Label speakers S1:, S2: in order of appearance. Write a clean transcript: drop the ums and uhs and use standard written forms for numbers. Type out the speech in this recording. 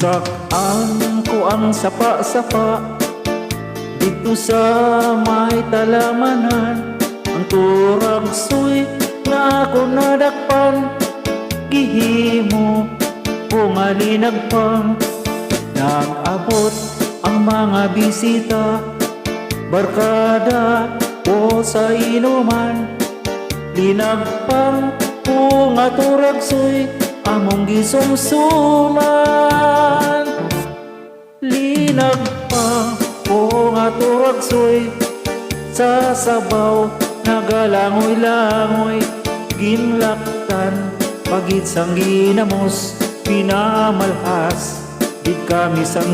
S1: Sakaan ko ang sapa-sapa dito sa may talamanan. Ang turagsoy na ako nadakpan, gihimo kung alinagpang. Nag-abot ang mga bisita, barkada o sa inuman. Linagpang kung aturagsoy among gisumsuman. Linagpang kung aturagsoy sa sabaw nagalangoy-langoy. Ginlaktan pagit sang ginamos, pinamalhas di kami sang